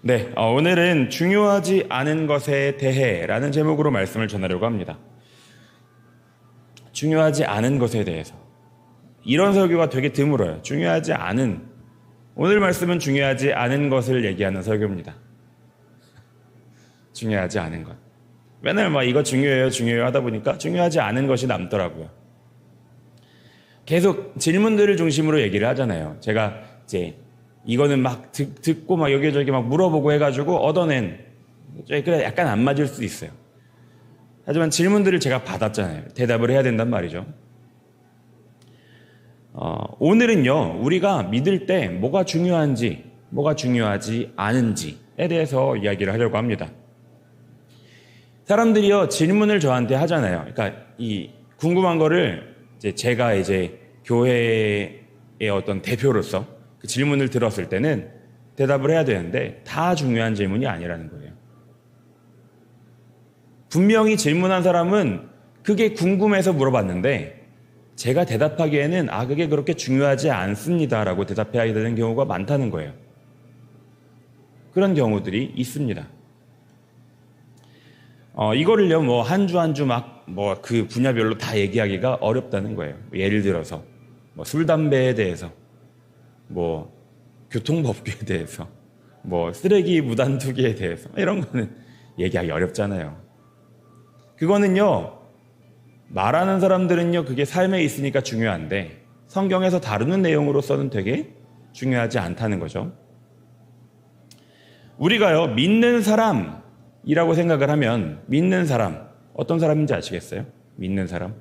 네, 오늘은 중요하지 않은 것에 대해 라는 제목으로 말씀을 전하려고 합니다. 중요하지 않은 것에 대해서. 이런 설교가 되게 드물어요. 중요하지 않은. 오늘 말씀은 중요하지 않은 것을 얘기하는 설교입니다. 중요하지 않은 것. 맨날 이거 중요해요, 중요해요 하다 보니까 중요하지 않은 것이 남더라고요. 계속 질문들을 중심으로 얘기를 하잖아요. 제가 이제 이거는 막 듣고 막 여기저기 막 물어보고 해가지고 얻어낸, 그래 약간 안 맞을 수도 있어요. 하지만 질문들을 제가 받았잖아요. 대답을 해야 된단 말이죠. 오늘은요, 우리가 믿을 때 뭐가 중요한지, 뭐가 중요하지 않은지에 대해서 이야기를 하려고 합니다. 사람들이요, 질문을 저한테 하잖아요. 그러니까 이 궁금한 거를 제가 교회의 어떤 대표로서 그 질문을 들었을 때는 대답을 해야 되는데 다 중요한 질문이 아니라는 거예요. 분명히 질문한 사람은 그게 궁금해서 물어봤는데 제가 대답하기에는 그게 그렇게 중요하지 않습니다라고 대답해야 되는 경우가 많다는 거예요. 그런 경우들이 있습니다. 이거를요, 한 주 한 주 그 분야별로 다 얘기하기가 어렵다는 거예요. 예를 들어서, 술, 담배에 대해서, 교통법규에 대해서, 쓰레기 무단 투기에 대해서, 이런 거는 얘기하기 어렵잖아요. 그거는요, 말하는 사람들은요, 그게 삶에 있으니까 중요한데, 성경에서 다루는 내용으로서는 되게 중요하지 않다는 거죠. 우리가요, 믿는 사람이라고 생각을 하면, 믿는 사람, 어떤 사람인지 아시겠어요? 믿는 사람.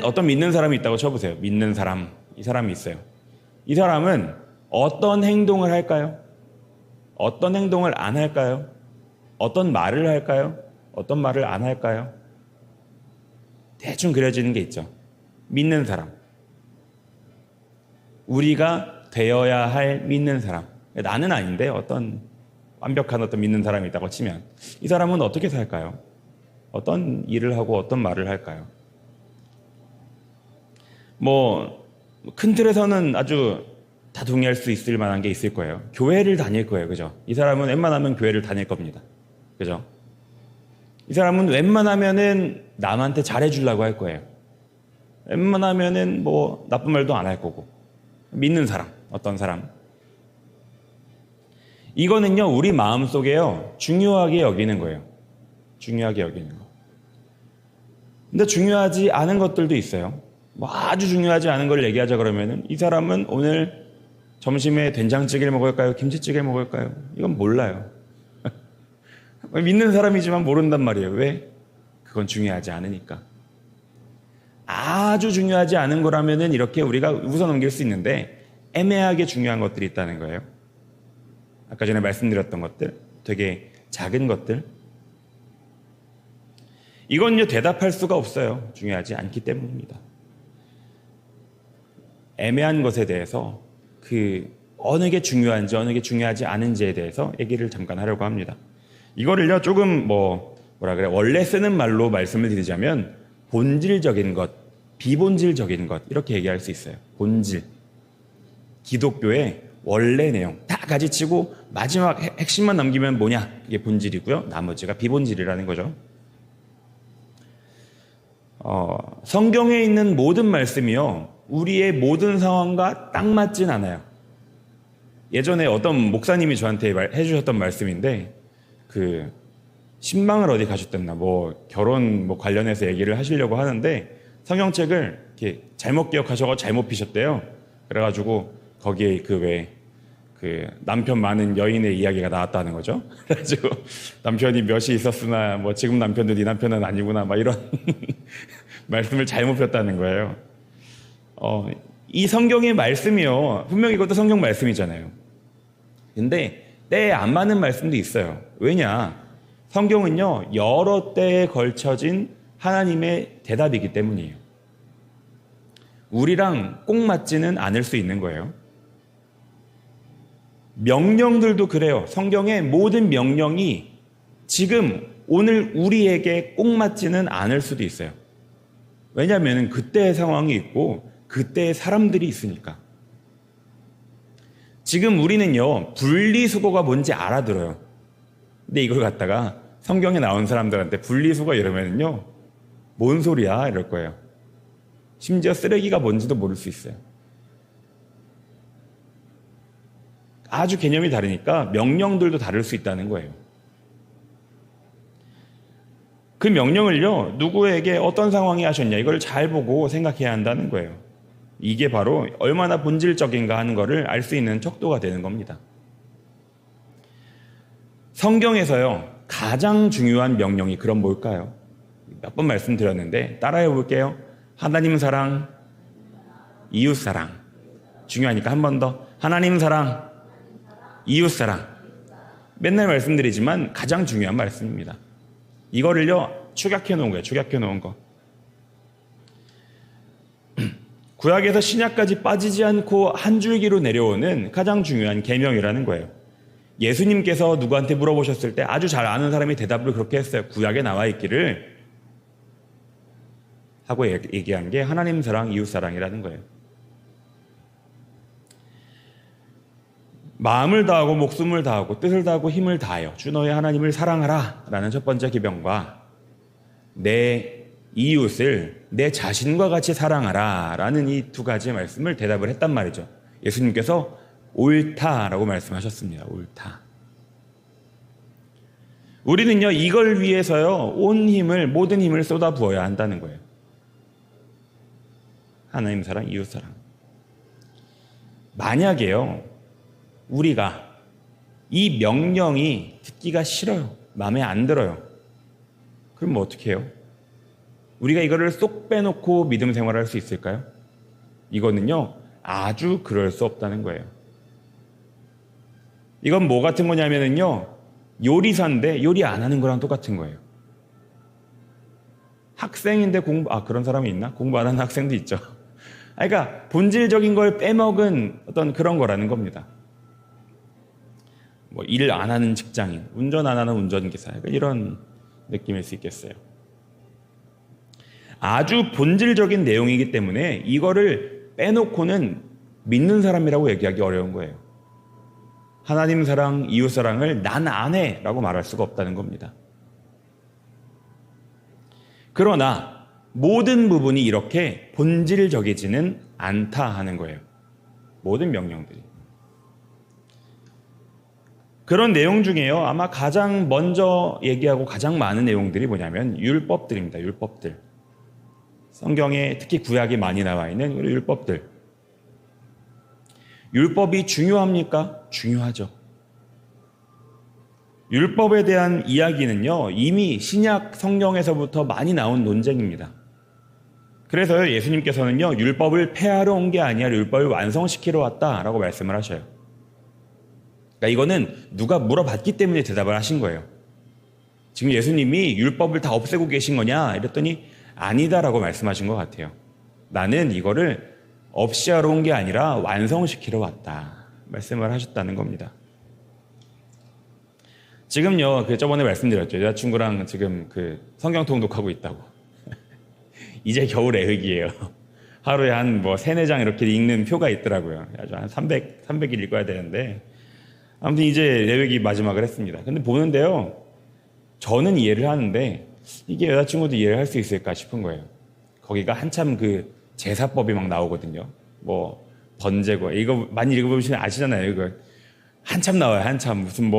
어떤 믿는 사람이 있다고 쳐보세요. 믿는 사람. 이 사람이 있어요. 이 사람은 어떤 행동을 할까요? 어떤 행동을 안 할까요? 어떤 말을 할까요? 어떤 말을 안 할까요? 대충 그려지는 게 있죠. 믿는 사람. 우리가 되어야 할 믿는 사람. 나는 아닌데 완벽한 믿는 사람이 있다고 치면 이 사람은 어떻게 살까요? 어떤 일을 하고 어떤 말을 할까요? 큰 틀에서는 아주 다 동의할 수 있을 만한 게 있을 거예요. 교회를 다닐 거예요. 그죠? 이 사람은 웬만하면 교회를 다닐 겁니다. 그죠? 이 사람은 웬만하면은 남한테 잘해주려고 할 거예요. 웬만하면은 나쁜 말도 안 할 거고. 믿는 사람, 어떤 사람. 이거는요, 우리 마음속에요, 중요하게 여기는 거예요. 중요하게 여기는 거. 근데 중요하지 않은 것들도 있어요. 아주 중요하지 않은 걸 얘기하자 그러면은 이 사람은 오늘 점심에 된장찌개를 먹을까요? 김치찌개를 먹을까요? 이건 몰라요. 믿는 사람이지만 모른단 말이에요. 왜? 그건 중요하지 않으니까. 아주 중요하지 않은 거라면은 이렇게 우리가 웃어넘길 수 있는데 애매하게 중요한 것들이 있다는 거예요. 아까 전에 말씀드렸던 것들, 되게 작은 것들. 이건요, 대답할 수가 없어요. 중요하지 않기 때문입니다. 애매한 것에 대해서 어느 게 중요한지 어느 게 중요하지 않은지에 대해서 얘기를 잠깐 하려고 합니다. 이거를요, 조금 원래 쓰는 말로 말씀을 드리자면 본질적인 것, 비본질적인 것 이렇게 얘기할 수 있어요. 본질. 기독교의 원래 내용 다 가지치고 마지막 핵심만 남기면 뭐냐? 이게 본질이고요. 나머지가 비본질이라는 거죠. 성경에 있는 모든 말씀이요, 우리의 모든 상황과 딱 맞진 않아요. 예전에 어떤 목사님이 저한테 해주셨던 말씀인데, 신방을 어디 가셨댔나, 결혼 관련해서 얘기를 하시려고 하는데, 성경책을 이렇게 잘못 기억하셔서 잘못 피셨대요. 그래가지고, 거기에 남편 많은 여인의 이야기가 나왔다는 거죠. 그래가지고, 남편이 몇이 있었으나, 지금 남편도 네 남편은 아니구나, 이런 말씀을 잘못 폈다는 거예요. 이 성경의 말씀이요, 분명히 이것도 성경 말씀이잖아요. 근데 때에 안 맞는 말씀도 있어요. 왜냐? 성경은요, 여러 때에 걸쳐진 하나님의 대답이기 때문이에요. 우리랑 꼭 맞지는 않을 수 있는 거예요. 명령들도 그래요. 성경의 모든 명령이 지금 오늘 우리에게 꼭 맞지는 않을 수도 있어요. 왜냐하면 그때의 상황이 있고 그때의 사람들이 있으니까. 지금 우리는요, 분리수거가 뭔지 알아들어요. 근데 이걸 갖다가 성경에 나온 사람들한테 분리수거 이러면요, 뭔 소리야? 이럴 거예요. 심지어 쓰레기가 뭔지도 모를 수 있어요. 아주 개념이 다르니까 명령들도 다를 수 있다는 거예요. 그 명령을요, 누구에게 어떤 상황이 하셨냐, 이걸 잘 보고 생각해야 한다는 거예요. 이게 바로 얼마나 본질적인가 하는 것을 알 수 있는 척도가 되는 겁니다. 성경에서요, 가장 중요한 명령이 그럼 뭘까요? 몇 번 말씀드렸는데 따라해 볼게요. 하나님 사랑, 이웃 사랑. 중요하니까 한 번 더. 하나님 사랑, 이웃 사랑. 맨날 말씀드리지만 가장 중요한 말씀입니다. 이거를요, 축약해 놓은 거예요. 축약해 놓은 거. 구약에서 신약까지 빠지지 않고 한 줄기로 내려오는 가장 중요한 계명이라는 거예요. 예수님께서 누구한테 물어보셨을 때 아주 잘 아는 사람이 대답을 그렇게 했어요. 구약에 나와 있기를 하고 얘기한 게 하나님 사랑, 이웃 사랑이라는 거예요. 마음을 다하고 목숨을 다하고 뜻을 다하고 힘을 다하여 주 너의 하나님을 사랑하라 라는 첫 번째 계명과 내 이웃을 내 자신과 같이 사랑하라 라는 이 두 가지 말씀을 대답을 했단 말이죠. 예수님께서 옳다라고 말씀하셨습니다. 옳다. 우리는요, 이걸 위해서요, 온 힘을, 모든 힘을 쏟아 부어야 한다는 거예요. 하나님 사랑, 이웃 사랑. 만약에요, 우리가 이 명령이 듣기가 싫어요. 마음에 안 들어요. 그럼 뭐 어떻게 해요? 우리가 이거를 쏙 빼놓고 믿음 생활을 할 수 있을까요? 이거는요, 아주 그럴 수 없다는 거예요. 이건 뭐 같은 거냐면요, 요리사인데 요리 안 하는 거랑 똑같은 거예요. 학생인데 그런 사람이 있나? 공부 안 하는 학생도 있죠. 그러니까 본질적인 걸 빼먹은 어떤 그런 거라는 겁니다. 뭐 일 안 하는 직장인, 운전 안 하는 운전기사, 이런 느낌일 수 있겠어요. 아주 본질적인 내용이기 때문에 이거를 빼놓고는 믿는 사람이라고 얘기하기 어려운 거예요. 하나님 사랑, 이웃 사랑을 난 안 해 라고 말할 수가 없다는 겁니다. 그러나 모든 부분이 이렇게 본질적이지는 않다 하는 거예요. 모든 명령들이. 그런 내용 중에요, 아마 가장 먼저 얘기하고 가장 많은 내용들이 뭐냐면 율법들입니다. 율법들. 성경에 특히 구약이 많이 나와 있는 율법들. 율법이 중요합니까? 중요하죠. 율법에 대한 이야기는요, 이미 신약 성경에서부터 많이 나온 논쟁입니다. 그래서 예수님께서는요, 율법을 폐하러 온 게 아니라 율법을 완성시키러 왔다라고 말씀을 하셔요. 그러니까 이거는 누가 물어봤기 때문에 대답을 하신 거예요. 지금 예수님이 율법을 다 없애고 계신 거냐? 이랬더니 아니다라고 말씀하신 것 같아요. 나는 이거를 없이 하러 온 게 아니라 완성시키러 왔다 말씀을 하셨다는 겁니다. 지금요, 저번에 말씀드렸죠. 여자친구랑 지금 성경 통독하고 있다고. 이제 겨울 애흑이에요. 하루에 한 3-4장 이렇게 읽는 표가 있더라고요. 아주 한 300일 읽어야 되는데. 아무튼 이제 애흑이 마지막을 했습니다. 근데 보는데요, 저는 이해를 하는데 이게 여자친구도 이해를 할 수 있을까 싶은 거예요. 거기가 한참 제사법이 막 나오거든요. 뭐 번제고, 이거 많이 읽어보시면 아시잖아요. 이거 한참 나와요. 한참 무슨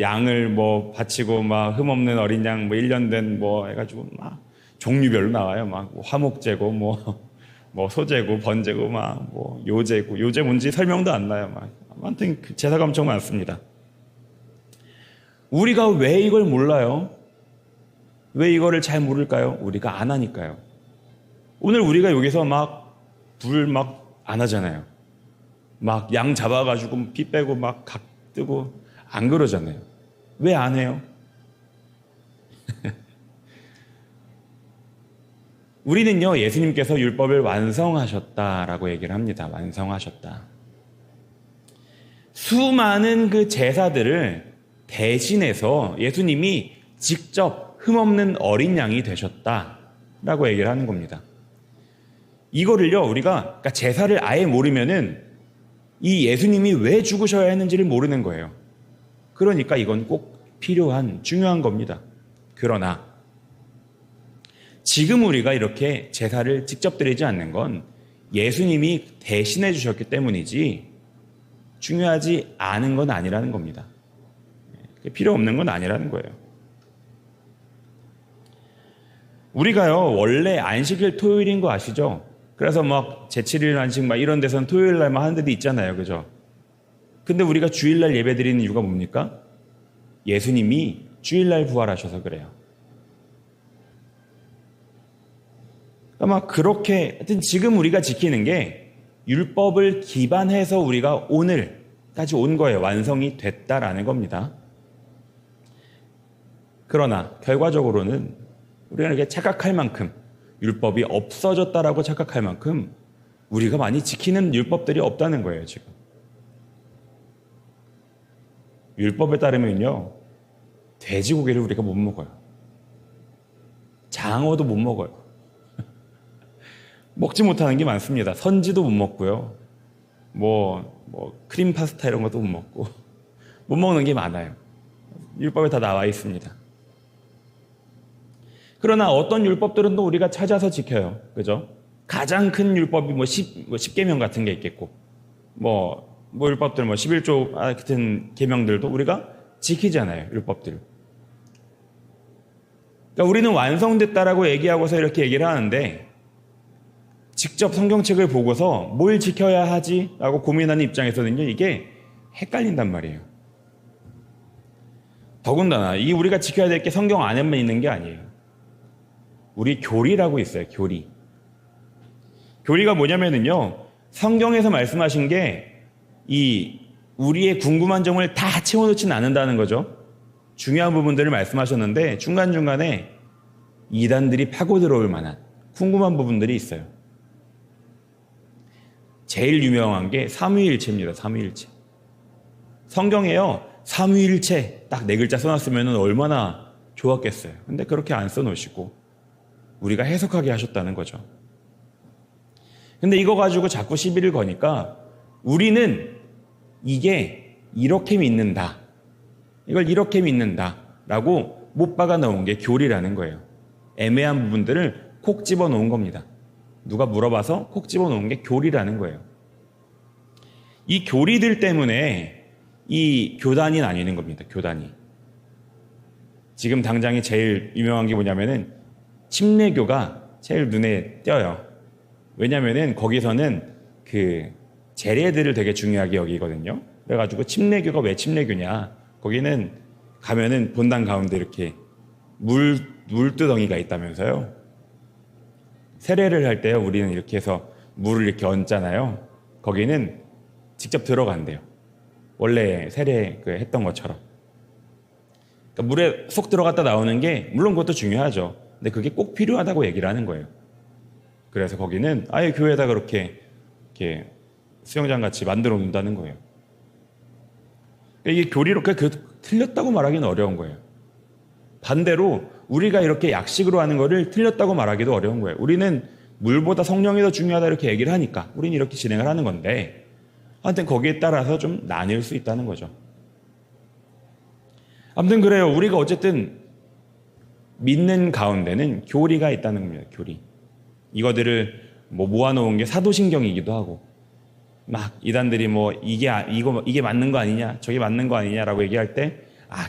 양을 바치고 막 흠없는 어린 양 1년 된 해가지고 막 종류별로 나와요. 막 화목제고 소제고 번제고 요제고, 요제 뭔지 설명도 안 나요. 막 아무튼 제사가 엄청 많습니다. 우리가 왜 이걸 몰라요? 왜 이거를 잘 모를까요? 우리가 안 하니까요. 오늘 우리가 여기서 불 안 하잖아요. 양 잡아가지고 피 빼고 각 뜨고 안 그러잖아요. 왜 안 해요? 우리는요, 예수님께서 율법을 완성하셨다라고 얘기를 합니다. 완성하셨다. 수많은 제사들을 대신해서 예수님이 직접 흠없는 어린 양이 되셨다라고 얘기를 하는 겁니다. 이거를요, 우리가 제사를 아예 모르면은 이 예수님이 왜 죽으셔야 했는지를 모르는 거예요. 그러니까 이건 꼭 필요한 중요한 겁니다. 그러나 지금 우리가 이렇게 제사를 직접 드리지 않는 건 예수님이 대신해 주셨기 때문이지 중요하지 않은 건 아니라는 겁니다. 필요 없는 건 아니라는 거예요. 우리가요, 원래 안식일 토요일인 거 아시죠? 그래서 막 제7일 안식 막 이런 데서는 토요일 날만 하는 데도 있잖아요. 그죠? 근데 우리가 주일날 예배 드리는 이유가 뭡니까? 예수님이 주일날 부활하셔서 그래요. 아마 그렇게 하여튼 지금 우리가 지키는 게 율법을 기반해서 우리가 오늘까지 온 거예요. 완성이 됐다라는 겁니다. 그러나 결과적으로는 우리가 이렇게 착각할 만큼 율법이 없어졌다라고 착각할 만큼 우리가 많이 지키는 율법들이 없다는 거예요. 지금 율법에 따르면요, 돼지고기를 우리가 못 먹어요. 장어도 못 먹어요. 먹지 못하는 게 많습니다. 선지도 못 먹고요. 크림 파스타 이런 것도 못 먹고 못 먹는 게 많아요. 율법에 다 나와 있습니다. 그러나 어떤 율법들은 또 우리가 찾아서 지켜요. 그죠? 가장 큰 율법이 10계명 같은 게 있겠고, 율법들 11조 같은 계명들도 우리가 지키잖아요. 율법들. 그러니까 우리는 완성됐다라고 얘기하고서 이렇게 얘기를 하는데 직접 성경책을 보고서 뭘 지켜야 하지라고 고민하는 입장에서는요, 이게 헷갈린단 말이에요. 더군다나 이 우리가 지켜야 될 게 성경 안에만 있는 게 아니에요. 우리 교리라고 있어요. 교리가 뭐냐면은요, 성경에서 말씀하신 게 이 우리의 궁금한 점을 다 채워놓지는 않는다는 거죠. 중요한 부분들을 말씀하셨는데 중간중간에 이단들이 파고 들어올 만한 궁금한 부분들이 있어요. 제일 유명한 게 삼위일체입니다. 삼위일체. 성경에요, 삼위일체 딱 4글자 써놨으면 얼마나 좋았겠어요. 근데 그렇게 안 써놓으시고 우리가 해석하게 하셨다는 거죠. 근데 이거 가지고 자꾸 시비를 거니까 우리는 이게 이렇게 믿는다, 이걸 이렇게 믿는다 라고 못 박아 넣은 게 교리라는 거예요. 애매한 부분들을 콕 집어 놓은 겁니다. 누가 물어봐서 콕 집어 놓은 게 교리라는 거예요. 이 교리들 때문에 이 교단이 나뉘는 겁니다. 교단이. 지금 당장에 제일 유명한 게 뭐냐면은 침례교가 제일 눈에 띄어요. 왜냐면은 거기서는 그 제례들을 되게 중요하게 여기거든요. 그래가지고 침례교가 왜 침례교냐? 거기는 가면은 본당 가운데 이렇게 물두덩이가 있다면서요. 세례를 할 때요, 우리는 이렇게 해서 물을 이렇게 얹잖아요. 거기는 직접 들어간대요. 원래 세례 했던 것처럼. 그러니까 물에 쏙 들어갔다 나오는 게 물론 그것도 중요하죠. 근데 그게 꼭 필요하다고 얘기를 하는 거예요. 그래서 거기는 아예 교회에다 그렇게 이렇게 수영장 같이 만들어 놓는다는 거예요. 이게 교리로 틀렸다고 말하기는 어려운 거예요. 반대로 우리가 이렇게 약식으로 하는 거를 틀렸다고 말하기도 어려운 거예요. 우리는 물보다 성령이 더 중요하다 이렇게 얘기를 하니까 우리는 이렇게 진행을 하는 건데, 하여튼 거기에 따라서 좀 나뉠 수 있다는 거죠. 아무튼 그래요. 우리가 어쨌든 믿는 가운데는 교리가 있다는 겁니다. 교리. 이거들을 모아놓은 게 사도신경이기도 하고, 막 이단들이 이게 맞는 거 아니냐, 저게 맞는 거 아니냐라고 얘기할 때,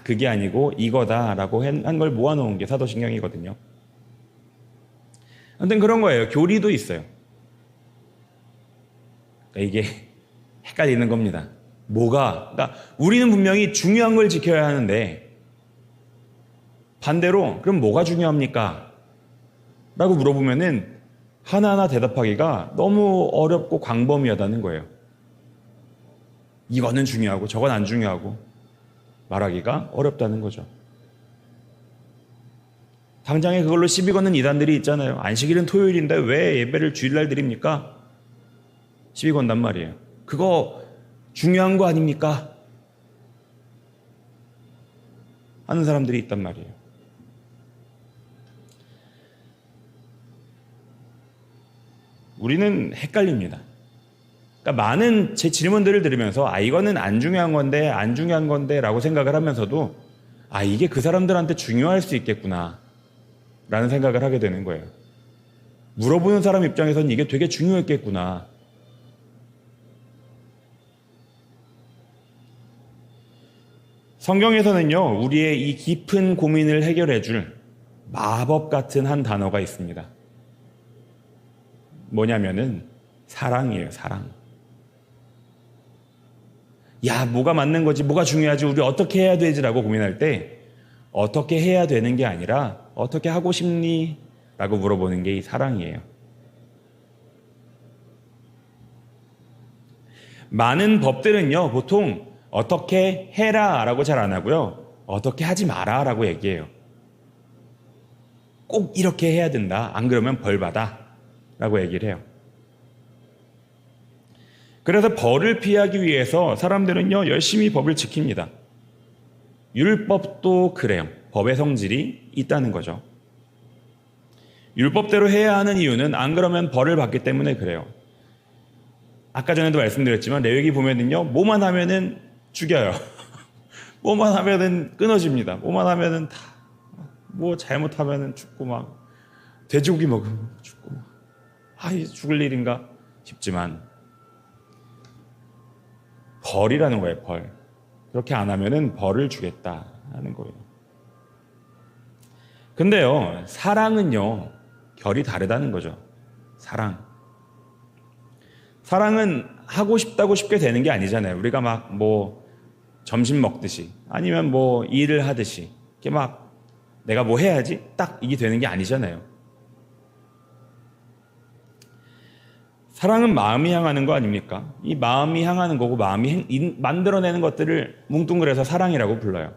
그게 아니고 이거다라고 한 걸 모아놓은 게 사도신경이거든요. 아무튼 그런 거예요. 교리도 있어요. 그러니까 이게 헷갈리는 겁니다. 그러니까 우리는 분명히 중요한 걸 지켜야 하는데, 반대로 그럼 뭐가 중요합니까? 라고 물어보면은 하나하나 대답하기가 너무 어렵고 광범위하다는 거예요. 이거는 중요하고 저건 안 중요하고 말하기가 어렵다는 거죠. 당장에 그걸로 시비 거는 이단들이 있잖아요. 안식일은 토요일인데 왜 예배를 주일날 드립니까? 시비 건단 말이에요. 그거 중요한 거 아닙니까? 하는 사람들이 있단 말이에요. 우리는 헷갈립니다. 그러니까 많은 제 질문들을 들으면서 이거는 안 중요한 건데 안 중요한 건데 라고 생각을 하면서도 이게 그 사람들한테 중요할 수 있겠구나 라는 생각을 하게 되는 거예요. 물어보는 사람 입장에서는 이게 되게 중요했겠구나. 성경에서는요, 우리의 이 깊은 고민을 해결해 줄 마법 같은 한 단어가 있습니다. 뭐냐면은 사랑이에요, 사랑. 뭐가 맞는 거지, 뭐가 중요하지, 우리 어떻게 해야 되지라고 고민할 때 어떻게 해야 되는 게 아니라 어떻게 하고 싶니? 라고 물어보는 게 이 사랑이에요. 많은 법들은요, 보통 어떻게 해라 라고 잘 안 하고요, 어떻게 하지 마라 라고 얘기해요. 꼭 이렇게 해야 된다, 안 그러면 벌 받아 라고 얘기를 해요. 그래서 벌을 피하기 위해서 사람들은요, 열심히 법을 지킵니다. 율법도 그래요. 법의 성질이 있다는 거죠. 율법대로 해야 하는 이유는 안 그러면 벌을 받기 때문에 그래요. 아까 전에도 말씀드렸지만 레위기 보면은요, 뭐만 하면은 죽여요. 뭐만 하면은 끊어집니다. 뭐만 하면은 뭐 잘못하면은 죽고 막 돼지고기 먹으면 죽고 막 이제 죽을 일인가 싶지만 벌이라는 거예요, 벌. 그렇게 안 하면은 벌을 주겠다 하는 거예요. 근데요, 사랑은요, 결이 다르다는 거죠. 사랑은 하고 싶다고 쉽게 되는 게 아니잖아요. 우리가 막 뭐 점심 먹듯이 아니면 뭐 일을 하듯이 이렇게 막 내가 뭐 해야지 딱 이게 되는 게 아니잖아요. 사랑은 마음이 향하는 거 아닙니까? 이 마음이 향하는 거고 마음이 만들어내는 것들을 뭉뚱그려서 사랑이라고 불러요.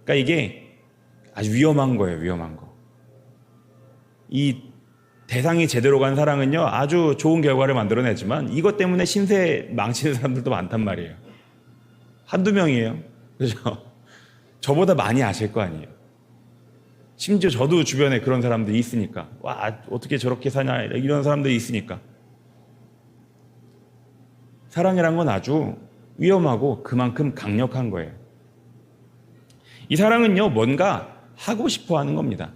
그러니까 이게 아주 위험한 거예요, 위험한 거. 이 대상이 제대로 간 사랑은요, 아주 좋은 결과를 만들어내지만 이것 때문에 신세 망치는 사람들도 많단 말이에요. 한두 명이에요. 그죠? 저보다 많이 아실 거 아니에요. 심지어 저도 주변에 그런 사람들이 있으니까. 어떻게 저렇게 사냐, 이런 사람들이 있으니까. 사랑이란 건 아주 위험하고 그만큼 강력한 거예요. 이 사랑은요, 뭔가 하고 싶어 하는 겁니다.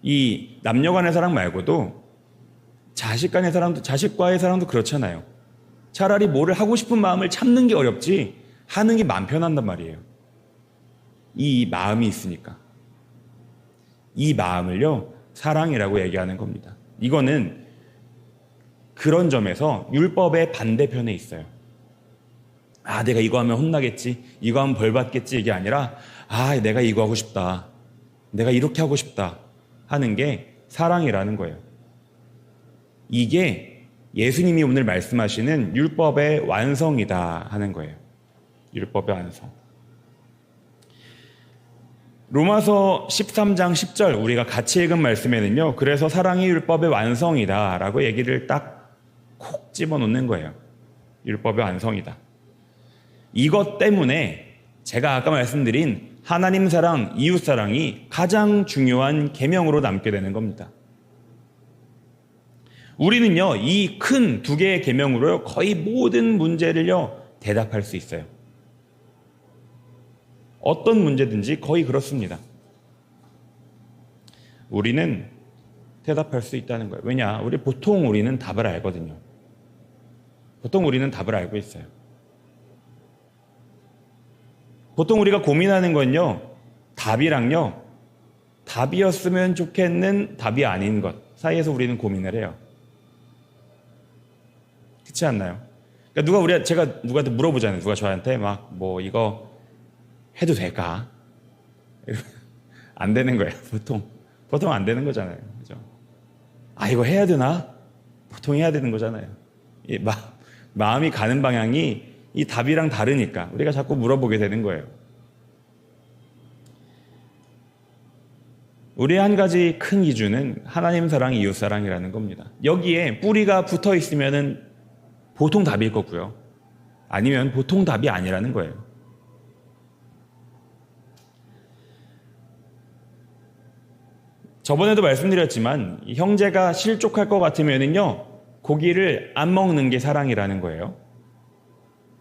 이 남녀 간의 사랑 말고도 자식 간의 사랑도, 자식과의 사랑도 그렇잖아요. 차라리 뭐를 하고 싶은 마음을 참는 게 어렵지 하는 게 마음 편한단 말이에요. 이 마음이 있으니까. 이 마음을요, 사랑이라고 얘기하는 겁니다. 이거는 그런 점에서 율법의 반대편에 있어요. 내가 이거 하면 혼나겠지, 이거 하면 벌 받겠지, 이게 아니라 내가 이거 하고 싶다, 내가 이렇게 하고 싶다 하는 게 사랑이라는 거예요. 이게 예수님이 오늘 말씀하시는 율법의 완성이다 하는 거예요. 율법의 완성. 로마서 13장 10절 우리가 같이 읽은 말씀에는요, 그래서 사랑이 율법의 완성이다 라고 얘기를 딱 콕 집어넣는 거예요. 율법의 완성이다. 이것 때문에 제가 아까 말씀드린 하나님 사랑, 이웃 사랑이 가장 중요한 계명으로 남게 되는 겁니다. 우리는요, 이 큰 두 개의 계명으로 거의 모든 문제를요, 대답할 수 있어요. 어떤 문제든지 거의 그렇습니다. 우리는 대답할 수 있다는 거예요. 왜냐? 보통 우리는 답을 알거든요. 보통 우리는 답을 알고 있어요. 보통 우리가 고민하는 건요, 답이랑요, 답이었으면 좋겠는 답이 아닌 것 사이에서 우리는 고민을 해요. 그렇지 않나요? 그러니까 제가 누구한테 물어보잖아요. 누가 저한테 막 뭐 이거 해도 될까? 안 되는 거예요. 보통 안 되는 거잖아요. 그죠? 이거 해야 되나? 보통 해야 되는 거잖아요. 마음이 가는 방향이 이 답이랑 다르니까 우리가 자꾸 물어보게 되는 거예요. 우리의 한 가지 큰 기준은 하나님 사랑, 이웃 사랑이라는 겁니다. 여기에 뿌리가 붙어 있으면은 보통 답일 거고요. 아니면 보통 답이 아니라는 거예요. 저번에도 말씀드렸지만 형제가 실족할 것 같으면은요, 고기를 안 먹는 게 사랑이라는 거예요.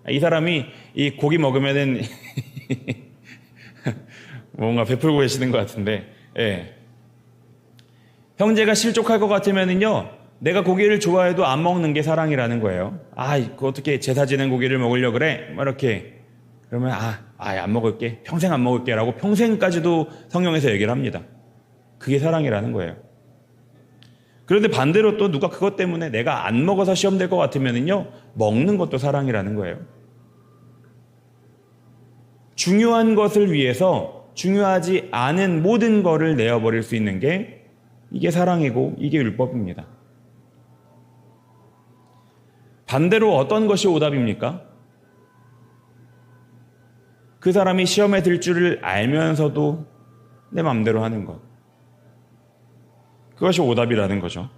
이 사람이 이 고기 먹으면은 뭔가 베풀고 계시는 것 같은데, 예. 형제가 실족할 것 같으면은요, 내가 고기를 좋아해도 안 먹는 게 사랑이라는 거예요. 그 어떻게 제사 지낸 고기를 먹으려고 그래? 막 이렇게. 그러면, 안 먹을게. 평생 안 먹을게. 라고 평생까지도 성경에서 얘기를 합니다. 그게 사랑이라는 거예요. 그런데 반대로 또 누가 그것 때문에 내가 안 먹어서 시험 될 것 같으면은요, 먹는 것도 사랑이라는 거예요. 중요한 것을 위해서 중요하지 않은 모든 것을 내어버릴 수 있는 게 이게 사랑이고 이게 율법입니다. 반대로 어떤 것이 오답입니까? 그 사람이 시험에 들 줄을 알면서도 내 마음대로 하는 것. 그것이 오답이라는 거죠.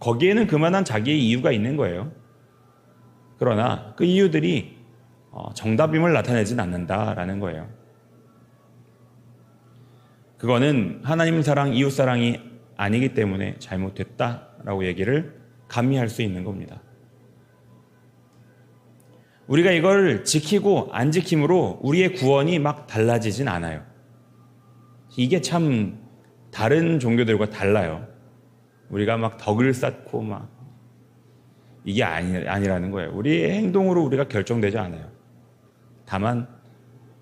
거기에는 그만한 자기의 이유가 있는 거예요. 그러나 그 이유들이 정답임을 나타내진 않는다라는 거예요. 그거는 하나님 사랑, 이웃 사랑이 아니기 때문에 잘못됐다라고 얘기를 감히 할 수 있는 겁니다. 우리가 이걸 지키고 안 지킴으로 우리의 구원이 막 달라지진 않아요. 이게 참 다른 종교들과 달라요. 우리가 막 덕을 쌓고 막 이게 아니라는 거예요. 우리의 행동으로 우리가 결정되지 않아요. 다만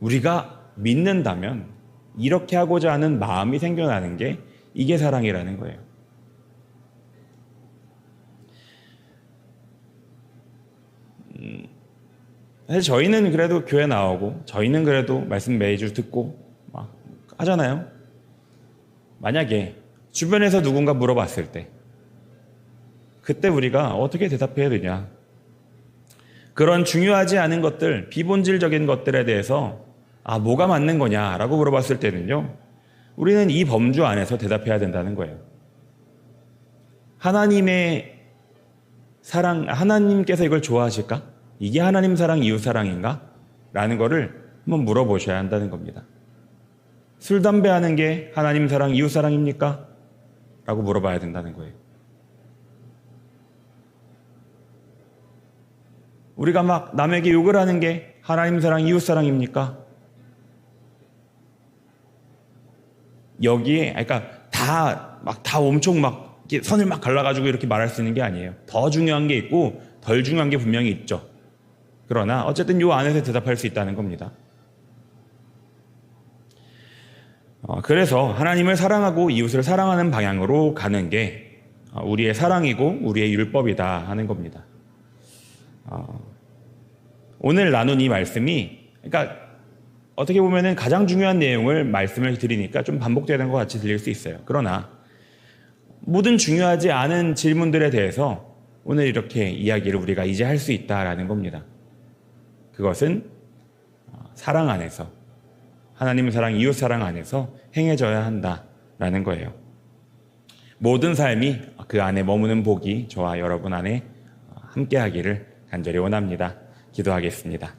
우리가 믿는다면 이렇게 하고자 하는 마음이 생겨나는 게 이게 사랑이라는 거예요. 사실 저희는 그래도 교회 나오고 저희는 그래도 말씀 매주 듣고 막 하잖아요. 만약에 주변에서 누군가 물어봤을 때 그때 우리가 어떻게 대답해야 되냐? 그런 중요하지 않은 것들, 비본질적인 것들에 대해서 뭐가 맞는 거냐라고 물어봤을 때는요, 우리는 이 범주 안에서 대답해야 된다는 거예요. 하나님의 사랑, 하나님께서 이걸 좋아하실까? 이게 하나님 사랑, 이웃 사랑인가? 라는 거를 한번 물어보셔야 한다는 겁니다. 술, 담배 하는 게 하나님 사랑, 이웃 사랑입니까? 라고 물어봐야 된다는 거예요. 우리가 막 남에게 욕을 하는 게 하나님 사랑, 이웃 사랑입니까? 여기에, 다 엄청 막 선을 막 갈라가지고 이렇게 말할 수 있는 게 아니에요. 더 중요한 게 있고 덜 중요한 게 분명히 있죠. 그러나 어쨌든 이 안에서 대답할 수 있다는 겁니다. 그래서 하나님을 사랑하고 이웃을 사랑하는 방향으로 가는 게 우리의 사랑이고 우리의 율법이다 하는 겁니다. 오늘 나눈 이 말씀이, 어떻게 보면은 가장 중요한 내용을 말씀을 드리니까 좀 반복되는 것 같이 들릴 수 있어요. 그러나 모든 중요하지 않은 질문들에 대해서 오늘 이렇게 이야기를 우리가 이제 할 수 있다라는 겁니다. 그것은 사랑 안에서, 하나님 사랑, 이웃 사랑 안에서 행해져야 한다라는 거예요. 모든 삶이 그 안에 머무는 복이 저와 여러분 안에 함께하기를 간절히 원합니다. 기도하겠습니다.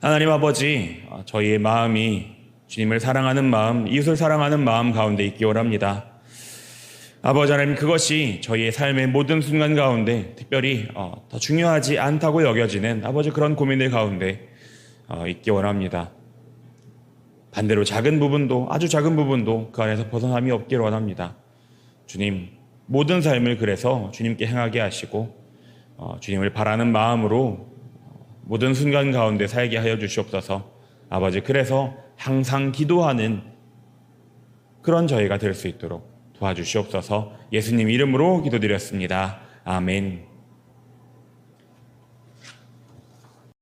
하나님 아버지, 저희의 마음이 주님을 사랑하는 마음, 이웃을 사랑하는 마음 가운데 있기 원합니다. 아버지 하나님, 그것이 저희의 삶의 모든 순간 가운데 특별히 더 중요하지 않다고 여겨지는 아버지 그런 고민들 가운데 있기 원합니다. 반대로 작은 부분도, 아주 작은 부분도 그 안에서 벗어남이 없기를 원합니다. 주님, 모든 삶을 그래서 주님께 행하게 하시고 주님을 바라는 마음으로 모든 순간 가운데 살게 하여 주시옵소서. 아버지, 그래서 항상 기도하는 그런 저희가 될 수 있도록 도와주시옵소서. 예수님 이름으로 기도드렸습니다. 아멘.